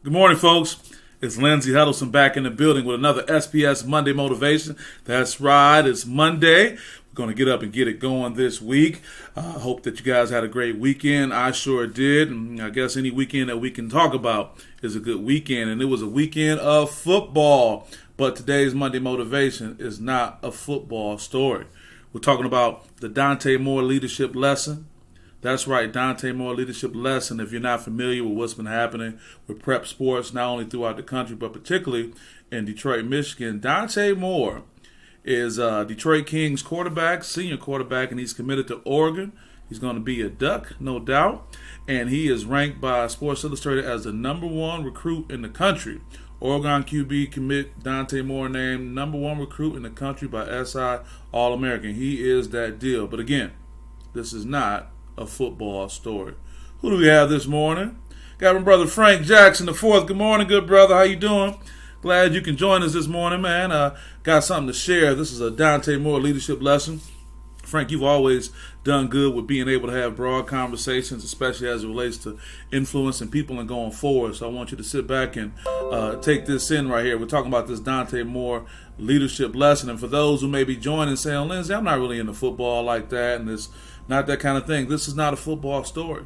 Good morning, folks. It's Lindsey Huddleston back in the building with another SPS Monday Motivation. That's right, it's Monday. We're going to get up and get it going this week. I hope that you guys had a great weekend. I sure did. And I guess any weekend that we can talk about is a good weekend. And it was a weekend of football. But today's Monday Motivation is not a football story. We're talking about the Dante Moore leadership lesson. That's right, Dante Moore leadership lesson. If you're not familiar with what's been happening with prep sports, not only throughout the country, but particularly in Detroit, Michigan, Dante Moore is Detroit Kings quarterback, senior quarterback, and he's committed to Oregon. He's going to be a Duck, no doubt. And he is ranked by Sports Illustrated as the #1 recruit in the country. Oregon QB commit Dante Moore named #1 recruit in the country by SI All-American. He is that deal. But again, this is not a football story. Who do we have this morning? Got my brother Frank Jackson IV. Good morning, good brother. How you doing? Glad you can join us this morning, man. Got something to share. This is a Dante Moore leadership lesson. Frank, you've always done good with being able to have broad conversations, especially as it relates to influencing people and going forward. So I want you to sit back and take this in right here. We're talking about this Dante Moore leadership lesson. And for those who may be joining saying, Lindsey, I'm not really into football like that, and it's not that kind of thing. This is not a football story.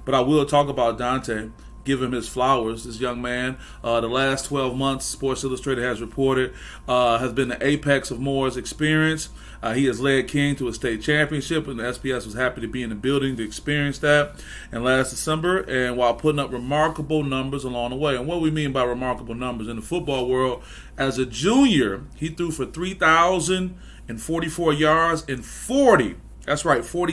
But I will talk about Dante, give him his flowers. This young man, the last 12 months, Sports Illustrated has reported, has been the apex of Moore's experience. He has led King to a state championship, and the SPS was happy to be in the building to experience that in last December, and while putting up remarkable numbers along the way. And what we mean by remarkable numbers in the football world, as a junior, he threw for 3,044 yards and 40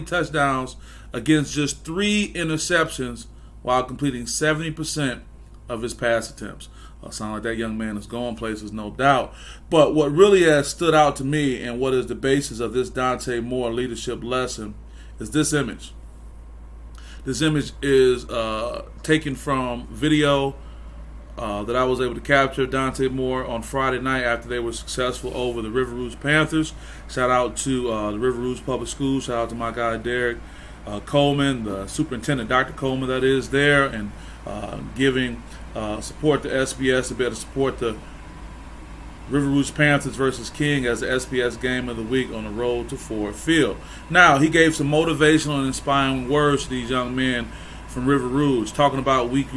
touchdowns against just 3 interceptions while completing 70% of his pass attempts. Sound like that young man is going places, no doubt. But what really has stood out to me and what is the basis of this Dante Moore leadership lesson is this image. This image is taken from video that I was able to capture Dante Moore on Friday night after they were successful over the River Rouge Panthers. Shout out to the River Rouge Public Schools. Shout out to my guy Derek Coleman, the superintendent, Dr. Coleman, that is there, and giving support to SPS to be able to support the River Rouge Panthers versus King as the SPS game of the week on the road to Ford Field. Now, he gave some motivational and inspiring words to these young men from River Rouge, talking about we've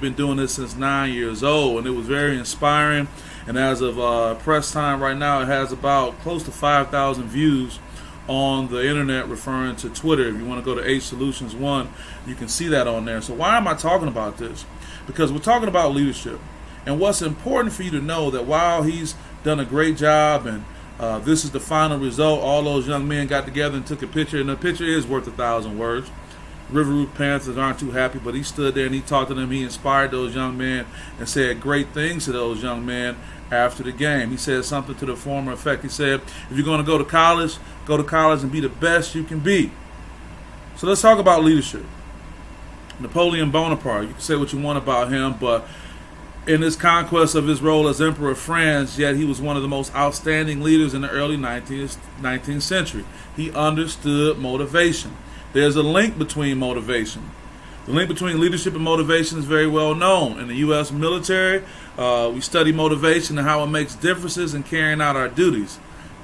been doing this since 9 years old, and it was very inspiring. And as of press time right now, it has about close to 5,000 views on the internet, referring to Twitter. If you want to go to H Solutions 1, you can see that on there. So why am I talking about this? Because we're talking about leadership. And what's important for you to know that while he's done a great job and this is the final result, all those young men got together and took a picture, and the picture is worth 1,000 words. River Rouge Panthers aren't too happy, but he stood there and he talked to them. He inspired those young men and said great things to those young men after the game. He said something to the former effect. He said, if you're going to go to college and be the best you can be. So let's talk about leadership. Napoleon Bonaparte, you can say what you want about him, but in his conquest of his role as Emperor of France, yet he was one of the most outstanding leaders in the early 19th century. He understood motivation. There's a link between motivation. The link between leadership and motivation is very well known. In the U.S. military, we study motivation and how it makes differences in carrying out our duties.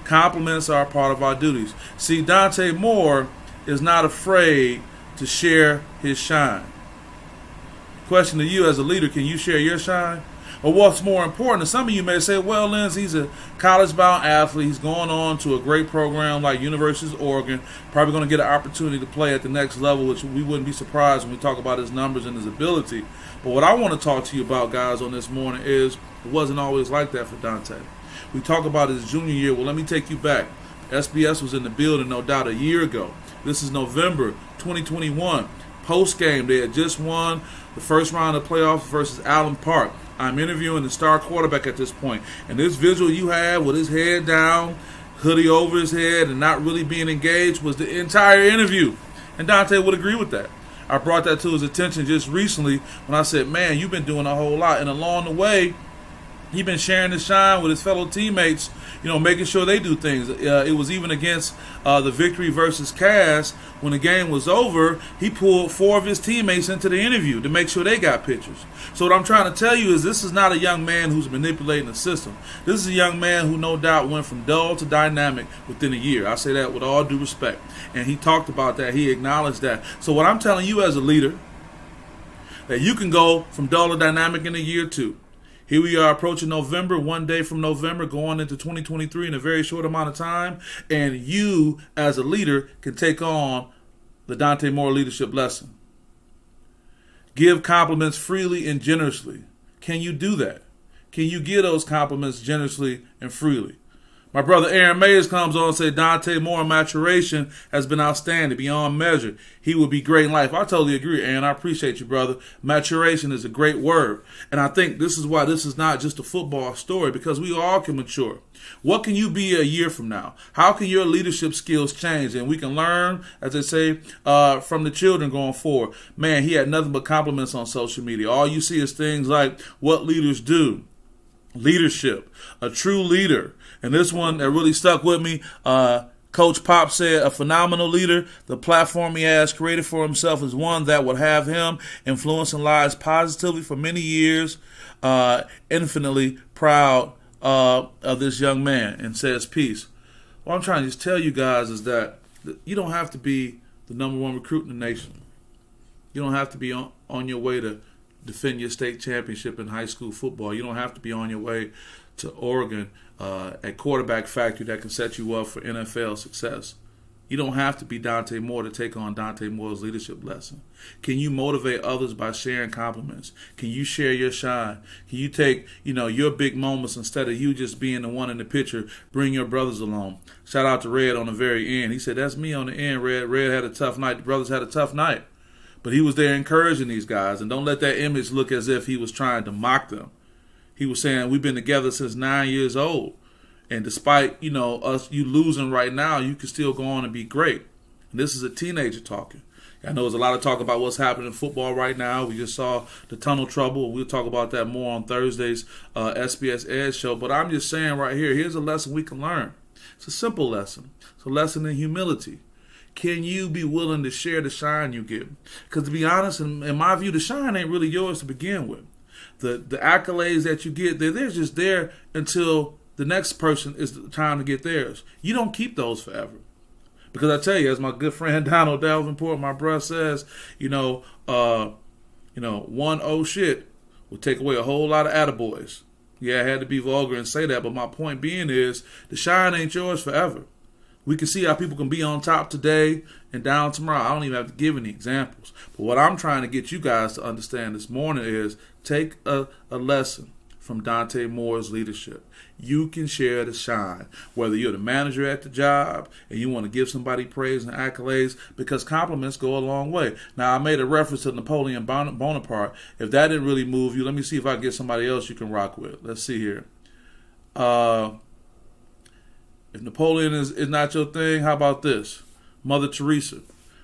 Compliments are a part of our duties. See, Dante Moore is not afraid to share his shine. Question to you as a leader, can you share your shine? Or what's more important, and some of you may say, well, Lindsey, he's a college-bound athlete. He's going on to a great program like University of Oregon, probably going to get an opportunity to play at the next level, which we wouldn't be surprised when we talk about his numbers and his ability. But what I want to talk to you about, guys, on this morning is it wasn't always like that for Dante. We talk about his junior year. Well, let me take you back. SBS was in the building, no doubt, a year ago. This is November 2021. Post-game, they had just won the first round of playoffs versus Allen Park. I'm interviewing the star quarterback at this point. And this visual you have with his head down, hoodie over his head, and not really being engaged was the entire interview. And Dante would agree with that. I brought that to his attention just recently when I said, man, you've been doing a whole lot. And along the way, He been sharing his shine with his fellow teammates, making sure they do things. It was even against the victory versus Cavs. When the game was over, he pulled 4 of his teammates into the interview to make sure they got pictures. So what I'm trying to tell you is this is not a young man who's manipulating the system. This is a young man who no doubt went from dull to dynamic within a year. I say that with all due respect. And he talked about that. He acknowledged that. So what I'm telling you as a leader, that you can go from dull to dynamic in a year too. Here we are approaching November, one day from November, going into 2023 in a very short amount of time. And you, as a leader, can take on the Dante Moore leadership lesson. Give compliments freely and generously. Can you do that? Can you give those compliments generously and freely? My brother Aaron Mayers comes on and says Dante Moore maturation has been outstanding, beyond measure. He will be great in life. I totally agree, Aaron. I appreciate you, brother. Maturation is a great word. And I think this is why this is not just a football story, because we all can mature. What can you be a year from now? How can your leadership skills change? And we can learn, as they say, from the children going forward. Man, he had nothing but compliments on social media. All you see is things like what leaders do. Leadership, a true leader. And this one that really stuck with me, Coach Pop said, a phenomenal leader. The platform he has created for himself is one that would have him influencing lives positively for many years. Infinitely proud of this young man, and says peace. What I'm trying to just tell you guys is that you don't have to be the number 1 recruit in the nation. You don't have to be on your way to defend your state championship in high school football. You don't have to be on your way to Oregon at quarterback factory that can set you up for NFL success. You don't have to be Dante Moore to take on Dante Moore's leadership lesson. Can you motivate others by sharing compliments? Can you share your shine? Can you take, your big moments instead of you just being the one in the picture, bring your brothers along? Shout out to Red on the very end. He said, that's me on the end, Red. Red had a tough night. The brothers had a tough night. But he was there encouraging these guys. And don't let that image look as if he was trying to mock them. He was saying, we've been together since 9 years old. And despite, you losing right now, you can still go on and be great. And this is a teenager talking. I know there's a lot of talk about what's happening in football right now. We just saw the tunnel trouble. We'll talk about that more on Thursday's SPS Edge show. But I'm just saying right here, here's a lesson we can learn. It's a simple lesson. It's a lesson in humility. Can you be willing to share the shine you get? Because to be honest, in my view, the shine ain't really yours to begin with. The accolades that you get, they're just there until the next person is the time to get theirs. You don't keep those forever. Because I tell you, as my good friend Donald Davenport, my brother says, one oh shit will take away a whole lot of attaboys. Yeah, I had to be vulgar and say that, but my point being is the shine ain't yours forever. We can see how people can be on top today and down tomorrow. I don't even have to give any examples. But what I'm trying to get you guys to understand this morning is take a lesson from Dante Moore's leadership. You can share the shine, whether you're the manager at the job and you want to give somebody praise and accolades, because compliments go a long way. Now, I made a reference to Napoleon Bonaparte. If that didn't really move you, let me see if I can get somebody else you can rock with. Let's see here. If Napoleon is not your thing, how about this? Mother Teresa.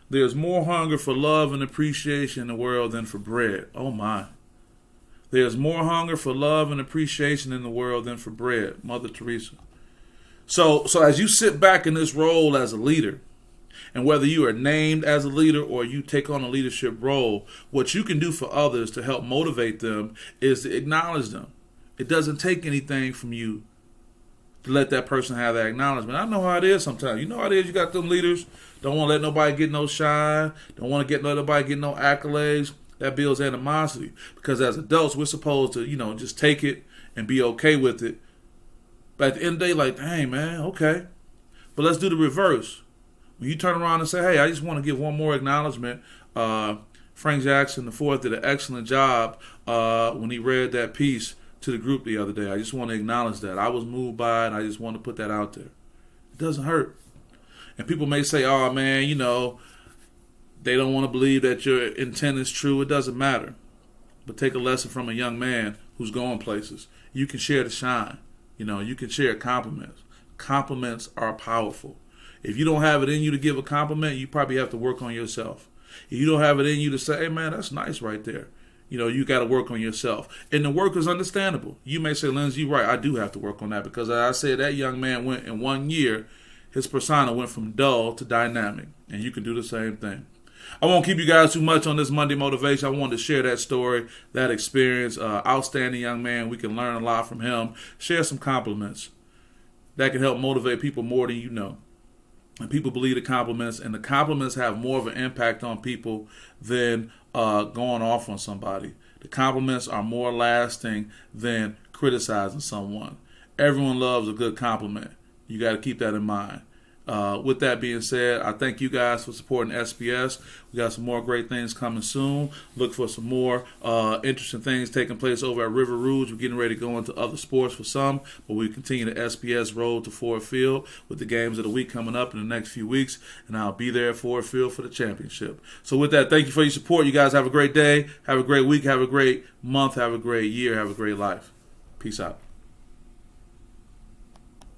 There's more hunger for love and appreciation in the world than for bread. Oh my. There's more hunger for love and appreciation in the world than for bread. Mother Teresa. So as you sit back in this role as a leader, and whether you are named as a leader or you take on a leadership role, what you can do for others to help motivate them is to acknowledge them. It doesn't take anything from you to let that person have that acknowledgement. I know how it is sometimes. You know how it is. You got them leaders, don't want to let nobody get no shine, don't want to let nobody get no accolades. That builds animosity, because as adults, we're supposed to, just take it and be okay with it. But at the end of the day, like, dang, man, okay. But let's do the reverse. When you turn around and say, hey, I just want to give one more acknowledgement. Frank Jackson IV did an excellent job when he read that piece to the group the other day. I just want to acknowledge that. I was moved by it, and I just want to put that out there. It doesn't hurt. And people may say, oh, man, they don't want to believe that your intent is true. It doesn't matter. But take a lesson from a young man who's going places. You can share the shine. You can share compliments. Compliments are powerful. If you don't have it in you to give a compliment, you probably have to work on yourself. If you don't have it in you to say, hey, man, that's nice right there. You got to work on yourself. And the work is understandable. You may say, Lindsay, you're right. I do have to work on that because, as I said, that young man went in 1 year, his persona went from dull to dynamic. And you can do the same thing. I won't keep you guys too much on this Monday Motivation. I wanted to share that story, that experience. Outstanding young man. We can learn a lot from him. Share some compliments. That can help motivate people more than you know. And people believe the compliments, and the compliments have more of an impact on people than going off on somebody. The compliments are more lasting than criticizing someone. Everyone loves a good compliment. You got to keep that in mind. With that being said, I thank you guys for supporting SPS. We got some more great things coming soon. Look for some more interesting things taking place over at River Rouge. We're getting ready to go into other sports for some, but we continue the SPS road to Ford Field with the games of the week coming up in the next few weeks, and I'll be there at Ford Field for the championship. So with that, thank you for your support. You guys have a great day, have a great week, have a great month, have a great year, have a great life. Peace out.